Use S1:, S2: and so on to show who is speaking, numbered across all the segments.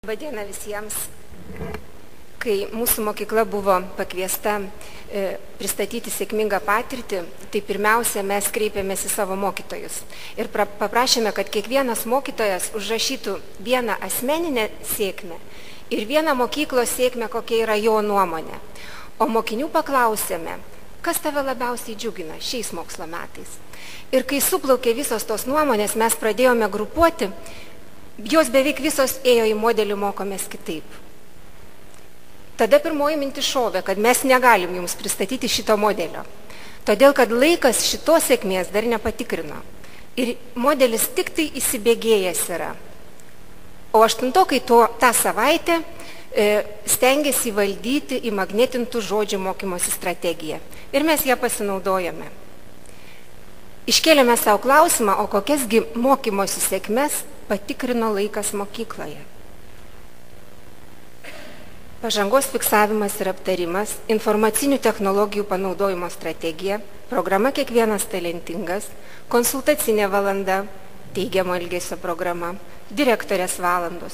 S1: Labadiena visiems. Kai mūsų mokykla buvo pakviesta pristatyti sėkmingą patirtį, tai pirmiausia mes kreipėmės į savo mokytojus ir paprašėme, kad kiekvienas mokytojas užrašytų vieną asmeninę sėkmę ir vieną mokyklos sėkmę, kokia yra jo nuomonė. O mokinių paklausėme, kas tave labiausiai džiugina šiais mokslo metais. Ir kai suplaukė visos tos nuomonės, mes pradėjome grupuoti. Jos beveik visos ėjo į modelį mokomės kitaip. Tada pirmoji mintis šovė, kad mes negalim jums pristatyti šito modelio. Todėl, kad laikas šitos sėkmės dar nepatikrino. Ir modelis tik tai įsibėgėjęs yra. O aštuntokai tą savaitę stengiasi valdyti įmagnetintų žodžių mokymosi strategiją. Ir mes ją pasinaudojame. Iškėlėme savo klausimą, o kokiasgi mokymosi sėkmes patikrino laikas mokykloje. Pažangos fiksavimas ir aptarimas, informacinių technologijų panaudojimo strategija, programa Kiekvienas talentingas, konsultacinė valanda, teigiamo elgesio programa, direktorės valandos,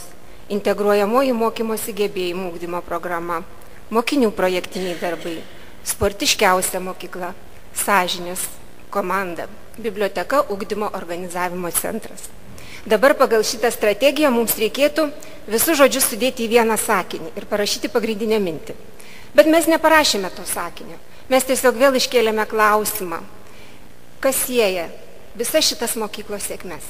S1: integruojamoji mokymosi gebėjimų ugdymo programa, mokinių projektiniai darbai, sportiškiausia mokykla, sąžinės komanda, biblioteka ugdymo organizavimo centras. Dabar pagal šitą strategiją mums reikėtų visus žodžius sudėti į vieną sakinį ir parašyti pagrindinę mintį. Bet mes neparašėme to sakinio. Mes tiesiog vėl iškėlėme klausimą, kas sieja visas šitas mokyklos sėkmes.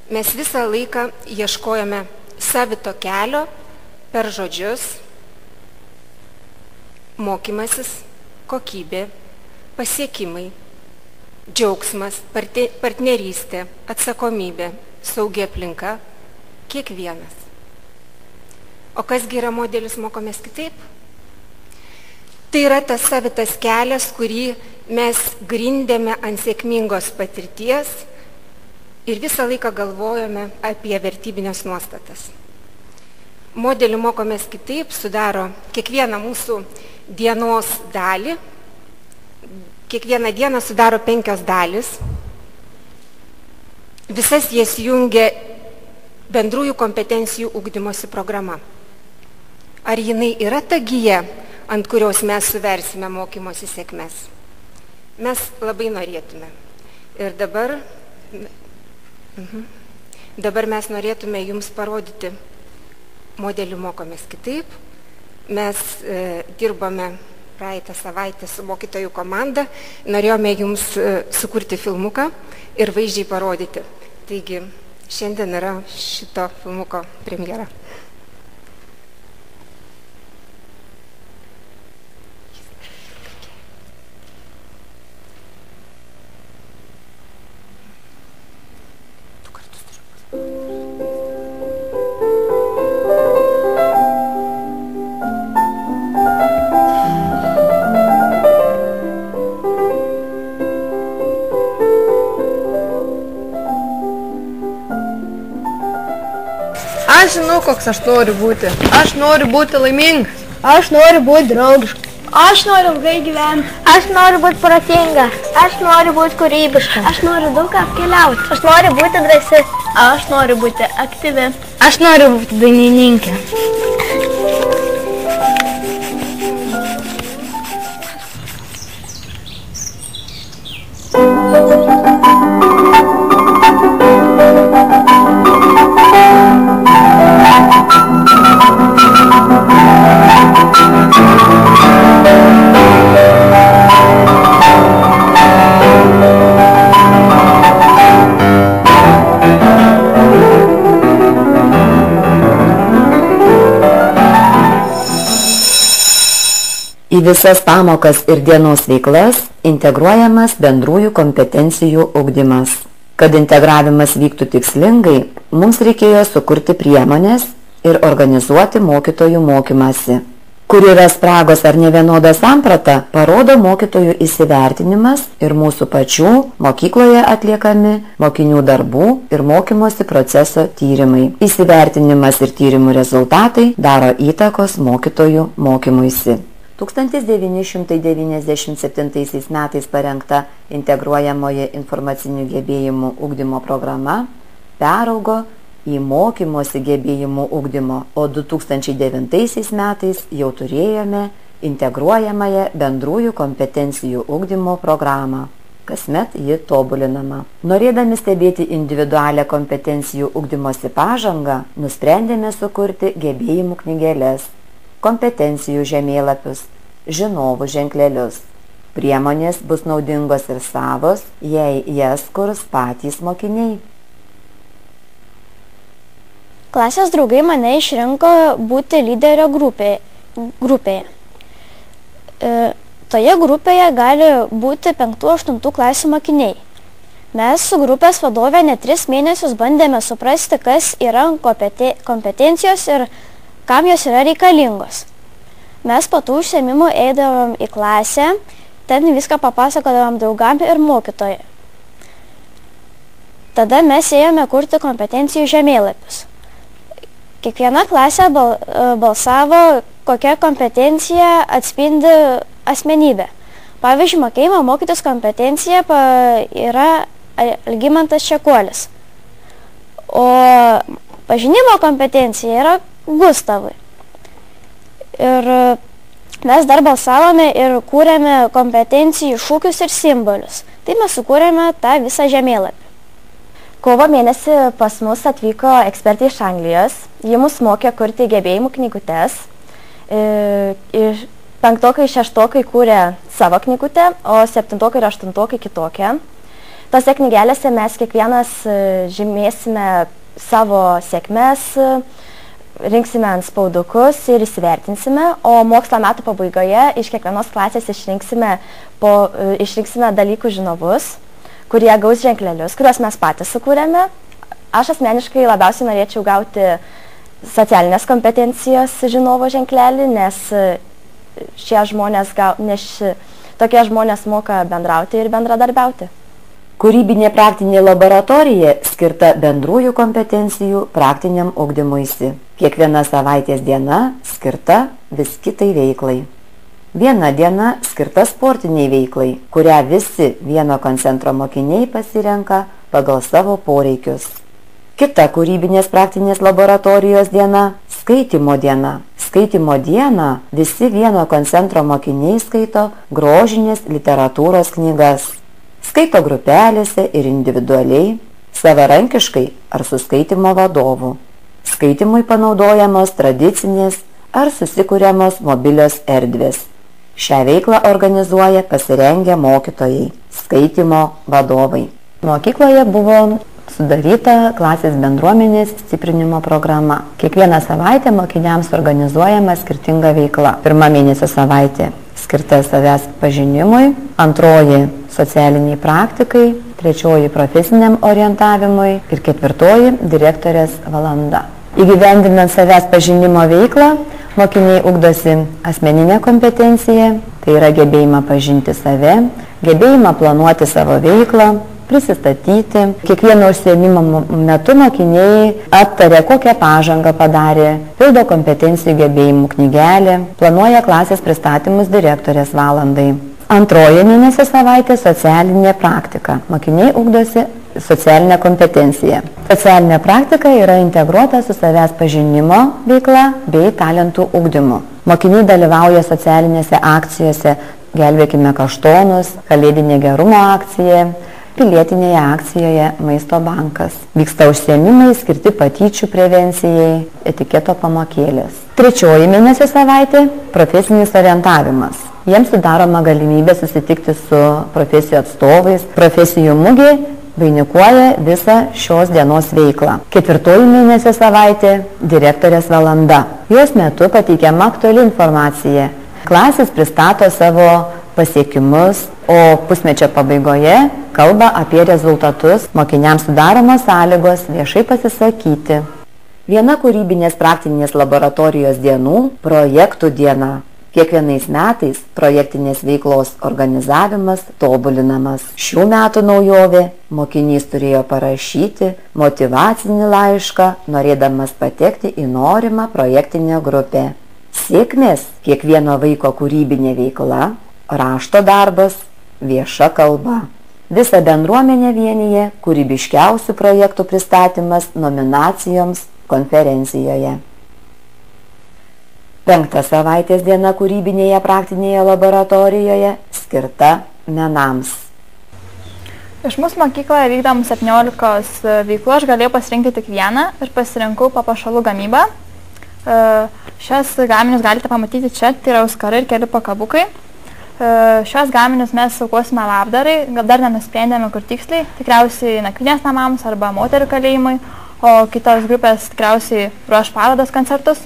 S1: Mes visą laiką ieškojome savito kelio per žodžius, mokymasis, kokybė, pasiekimai, džiaugsmas, partnerystė, atsakomybė, saugi aplinka, kiekvienas. O kasgi yra modelis mokomės kitaip? Tai yra tas savitas kelias, kurį mes grindėme ant sėkmingos patirties ir visą laiką galvojame apie vertybinės nuostatas. Modelį mokomės kitaip sudaro kiekvieną mūsų dienos dalį. Kiekvieną dieną sudaro 5 dalis. Visas jas jungia bendrųjų kompetencijų ugdymosi programa. Ar jinai yra ta gija, ant kurios mes suversime mokymosi sėkmes? Mes labai norėtume. Ir dabar mes norėtume jums parodyti modelį mokomės kitaip. Mes dirbame praeitą savaitę su mokytojų komanda, norėjome jums sukurti filmuką ir vaizdžiai parodyti. Taigi, šiandien yra šito filmuko premjera.
S2: Aš žinau, koks aš noriu būti. Aš noriu būti laimingas.
S3: Aš noriu būti draugiškas. Aš noriu ilgai gyventi.
S4: Aš noriu būti protinga. Aš noriu būti kūrybiška.
S3: Aš noriu daug apkeliauti.
S4: Aš noriu būti drąsi.
S3: Aš noriu būti aktyvi.
S4: Aš noriu būti dainininkė.
S5: Į visas pamokas ir dienos veiklas integruojamas bendrųjų kompetencijų ugdymas. Kad integravimas vyktų tikslingai, mums reikėjo sukurti priemonės ir organizuoti mokytojų mokymąsi. Kur yra spragos ar nevienoda samprata, parodo mokytojų įsivertinimas ir mūsų pačių mokykloje atliekami mokinių darbų ir mokymosi proceso tyrimai. Įsivertinimas ir tyrimų rezultatai daro įtakos mokytojų mokymuisi. 1997 metais parengta integruojamoji informacinių gebėjimų ugdymo programa peraugo į mokymosi gebėjimų ugdymo, o 2009 metais jau turėjome integruojamąją bendrųjų kompetencijų ugdymo programą. Kasmet ji tobulinama. Norėdami stebėti individualią kompetencijų ugdymosi pažangą, nusprendėme sukurti gebėjimų knygeles, kompetencijų žemėlapius, žinovų ženklelius. Priemonės bus naudingos ir savos, jei jas kurs patys mokiniai.
S4: Klasės draugai mane išrinko būti lyderio grupėje. Toje grupėje gali būti 5-8 klasių mokiniai. Mes su grupės vadovė net 3 mėnesius bandėme suprasti, kas yra kompetencijos ir kam jos yra reikalingos. Mes po tų užsiėmimų eidavom į klasę, ten viską papasakodavom draugam ir mokytojai. Tada mes ėjome kurti kompetencijų žemėlapius. Kiekviena klasė balsavo, kokia kompetencija atspindi asmenybę. Pavyzdžiui, mokėjimo mokytis kompetencija yra Algimantas Čekuolis, o pažinimo kompetencija yra Gustavui. Ir mes dar balsavome ir kūrėme kompetencijų šūkius ir simbolius. Tai mes sukūrėme tą visą žemėlapį.
S6: Kovo mėnesį pas mus atvyko ekspertai iš Anglijos. Ji mus mokė kurti gebėjimų knygutes. 5-okai, 6-okai kūrė savo knygutę, o 7-okai ir 8-okai kitokią. Tose knygelėse mes kiekvienas žymėsime savo sėkmes, rinksime antspaudukus ir įsivertinsime, o mokslo metų pabaigoje iš kiekvienos klasės išrinksime dalykų žinovus, kurie gaus ženklelius, kuriuos mes patys sukūrėme. Aš asmeniškai labiausiai norėčiau gauti socialinės kompetencijos žinovo ženklelį, nes tokie žmonės moka bendrauti ir bendradarbiauti.
S5: Kūrybinė praktinė laboratorija skirta bendrųjų kompetencijų praktiniam ugdymuisi. Kiekviena savaitės diena skirta vis kitai veiklai. Viena diena skirta sportiniai veiklai, kurią visi vieno koncentro mokiniai pasirenka pagal savo poreikius. Kita kūrybinės praktinės laboratorijos diena – skaitymo diena. Skaitymo dieną visi vieno koncentro mokiniai skaito grožinės literatūros knygas. Skaito grupelėse ir individualiai, savarankiškai ar su skaitymo vadovu. Skaitymui panaudojamos tradicinės ar susikuriamos mobilios erdvės. Šią veiklą organizuoja pasirengę mokytojai, skaitymo vadovai. Mokykloje buvo sudaryta klasės bendruomenės stiprinimo programa. Kiekvieną savaitę mokiniams organizuojama skirtinga veikla. Pirma mėnesio savaitė skirta savęs pažinimui, antroji socialiniai praktikai, trečioji profesiniam orientavimui ir ketvirtoji direktorės valanda. Įgyvendinant savęs pažinimo veiklą, mokiniai ugdosi asmeninę kompetenciją, tai yra gebėjimą pažinti save, gebėjimą planuoti savo veiklą, prisistatyti. Kiekvieno užsiėmimo metu mokiniai aptarė, kokią pažangą padarė, pildo kompetencijų gebėjimų knygelę, planuoja klasės pristatymus direktorės valandai. Antroji mėnesio savaitė socialinė praktika. Mokiniai ugdosi socialinę kompetenciją. Socialinė praktika yra integruota su savęs pažinimo veikla bei talentų ugdymu. Mokiniai dalyvauja socialinėse akcijose Gelbėkime kaštonus, Kalėdinė gerumo akcija, pilietinėje akcijoje Maisto bankas. Vyksta užsiėmimai skirti patyčių prevencijai, etiketo pamokėlės. Trečioji mėnesio savaitė – profesinis orientavimas. Jiems sudaroma galimybė susitikti su profesijų atstovais. Profesijų mugė vainikuoja visą šios dienos veiklą. Ketvirtoji mėnesio savaitė – direktorės valanda. Jos metu pateikiama aktuali informacija. Klasės pristato savo pasiekimus, o pusmečio pabaigoje kalba apie rezultatus. Mokiniams sudaromos sąlygos viešai pasisakyti. Viena kūrybinės praktinės laboratorijos dienų – projektų diena. Kiekvienais metais projektinės veiklos organizavimas tobulinamas. Šių metų naujovė – mokinys turėjo parašyti motyvacinį laišką, norėdamas patekti į norimą projektinę grupę. Sėkmės kiekvieno vaiko kūrybinė veikla, rašto darbas, vieša kalba. Visą bendruomenę vienyje kūrybiškiausių projektų pristatymas nominacijoms konferencijoje. 5. savaitės diena kūrybinėje praktinėje laboratorijoje skirta menams.
S7: Iš mūsų mokykloje vykdom 17 veiklų, aš galėjau pasirinkti tik vieną ir pasirinkau papuošalų gamybą. Šios gaminius galite pamatyti čia, tai yra auskarai ir keli pakabukai. Šios gaminius mes aukosime labdarai, gal dar nenusprendėme kur tiksliai, tikriausiai nakvynės namams arba moterų kalėjimui, o kitos grupės tikriausiai ruoš parodas koncertus.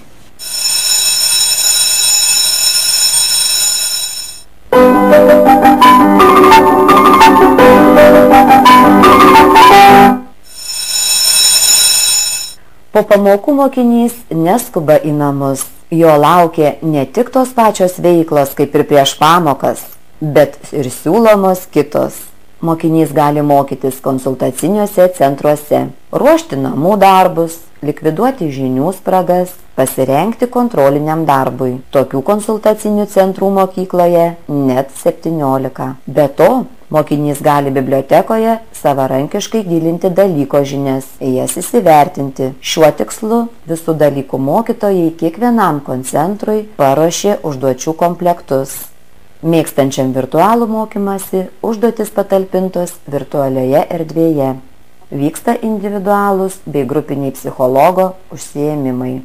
S5: Po pamokų mokinys neskuba į namus. Jo laukia ne tik tos pačios veiklos kaip ir prieš pamokas, bet ir siūlomos kitos. Mokinys gali mokytis konsultaciniuose centruose, ruošti namų darbus, likviduoti žinių spragas, pasirengti kontroliniam darbui. Tokių konsultacinių centrų mokykloje net 17. Be to, mokinys gali bibliotekoje savarankiškai gilinti dalyko žinias, jas įsivertinti. Šiuo tikslu visų dalykų mokytojai kiekvienam koncentrui paruošė užduočių komplektus. Mėgstančiam virtualų mokymąsi užduotis patalpintos virtualioje erdvėje. Vyksta individualūs bei grupiniai psichologo užsiėmimai.